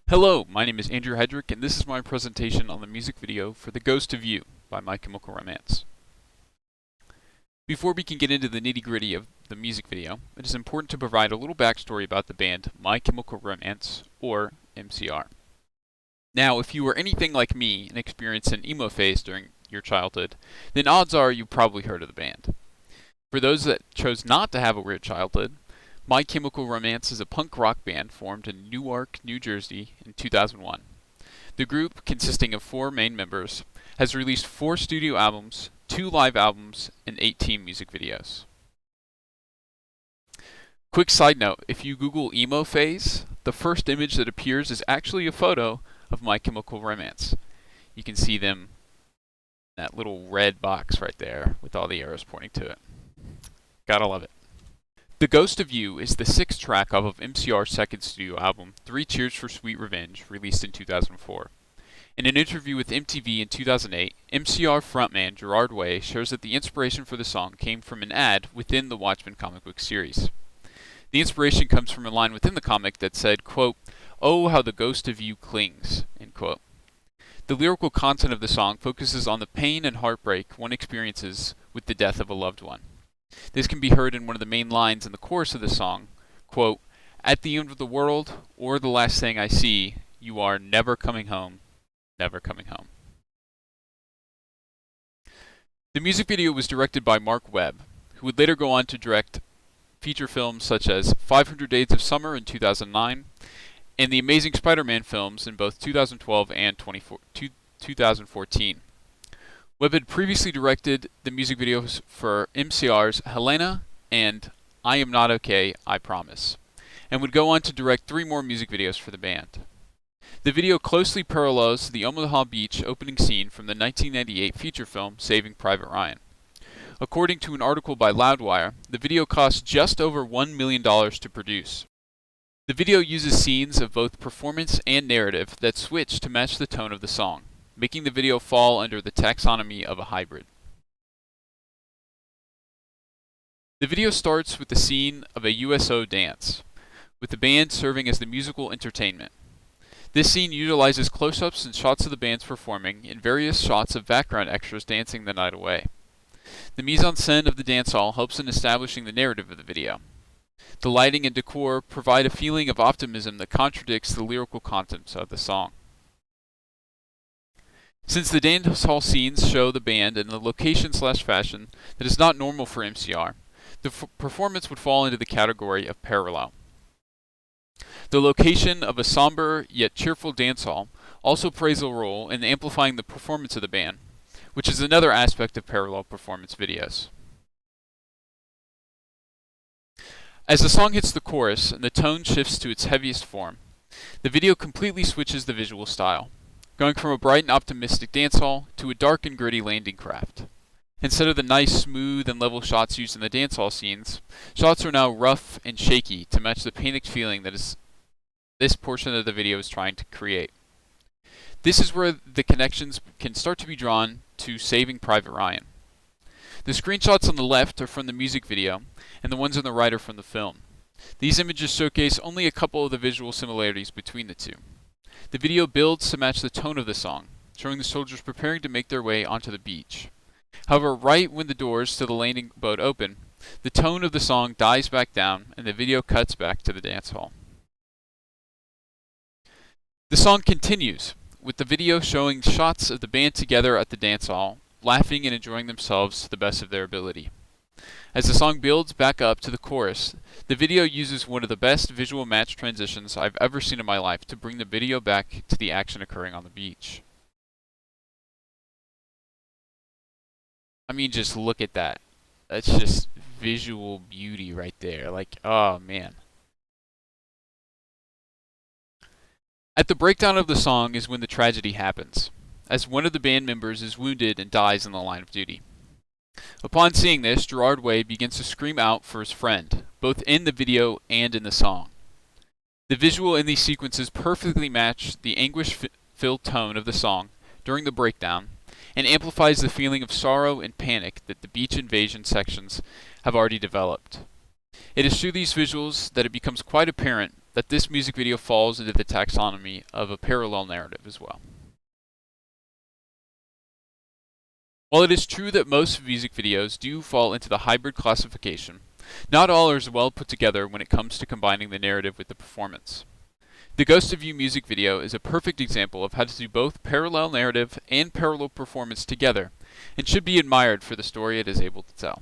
Hello, my name is Andrew Hedrick, and this is my presentation on the music video for The Ghost of You by My Chemical Romance. Before we can get into the nitty-gritty of the music video, it is important to provide a little backstory about the band My Chemical Romance, or MCR. Now, if you were anything like me and experienced an emo phase during your childhood, then odds are you probably heard of the band. For those that chose not to have a weird childhood, My Chemical Romance is a punk rock band formed in Newark, New Jersey in 2001. The group, consisting of 4 main members, has released 4 studio albums, 2 live albums, and 18 music videos. Quick side note, if you Google emo phase, the first image that appears is actually a photo of My Chemical Romance. You can see them in that little red box right there with all the arrows pointing to it. Gotta love it. The Ghost of You is the 6th track off of MCR's second studio album, 3 Cheers for Sweet Revenge, released in 2004. In an interview with MTV in 2008, MCR frontman Gerard Way shares that the inspiration for the song came from an ad within the Watchmen comic book series. The inspiration comes from a line within the comic that said, quote, "Oh, how the ghost of you clings," end quote. The lyrical content of the song focuses on the pain and heartbreak one experiences with the death of a loved one. This can be heard in one of the main lines in the chorus of the song, quote, "At the end of the world, or the last thing I see, you are never coming home, never coming home." The music video was directed by Mark Webb, who would later go on to direct feature films such as 500 Days of Summer in 2009, and the Amazing Spider-Man films in both 2012 and 2014. Webb had previously directed the music videos for MCR's Helena and I Am Not Okay, I Promise, and would go on to direct 3 more music videos for the band. The video closely parallels the Omaha Beach opening scene from the 1998 feature film Saving Private Ryan. According to an article by Loudwire, the video cost just over $1 million to produce. The video uses scenes of both performance and narrative that switch to match the tone of the song, making the video fall under the taxonomy of a hybrid. The video starts with the scene of a USO dance, with the band serving as the musical entertainment. This scene utilizes close-ups and shots of the bands performing and various shots of background extras dancing the night away. The mise-en-scène of the dance hall helps in establishing the narrative of the video. The lighting and decor provide a feeling of optimism that contradicts the lyrical contents of the song. Since the dance hall scenes show the band in a location/fashion that is not normal for MCR, the performance would fall into the category of parallel. The location of a somber yet cheerful dance hall also plays a role in amplifying the performance of the band, which is another aspect of parallel performance videos. As the song hits the chorus and the tone shifts to its heaviest form, the video completely switches the visual style, going from a bright and optimistic dance hall to a dark and gritty landing craft. Instead of the nice, smooth, and level shots used in the dance hall scenes, shots are now rough and shaky to match the panicked feeling that this portion of the video is trying to create. This is where the connections can start to be drawn to Saving Private Ryan. The screenshots on the left are from the music video, and the ones on the right are from the film. These images showcase only a couple of the visual similarities between the two. The video builds to match the tone of the song, showing the soldiers preparing to make their way onto the beach. However, right when the doors to the landing boat open, the tone of the song dies back down and the video cuts back to the dance hall. The song continues, with the video showing shots of the band together at the dance hall, laughing and enjoying themselves to the best of their ability. As the song builds back up to the chorus, the video uses one of the best visual match transitions I've ever seen in my life to bring the video back to the action occurring on the beach. I mean, just look at that. That's just visual beauty right there. Like, oh man. At the breakdown of the song is when the tragedy happens, as one of the band members is wounded and dies in the line of duty. Upon seeing this, Gerard Way begins to scream out for his friend, both in the video and in the song. The visual in these sequences perfectly match the anguish-filled tone of the song during the breakdown, and amplifies the feeling of sorrow and panic that the beach invasion sections have already developed. It is through these visuals that it becomes quite apparent that this music video falls into the taxonomy of a parallel narrative as well. While it is true that most music videos do fall into the hybrid classification, not all are as well put together when it comes to combining the narrative with the performance. The Ghost of You music video is a perfect example of how to do both parallel narrative and parallel performance together, and should be admired for the story it is able to tell.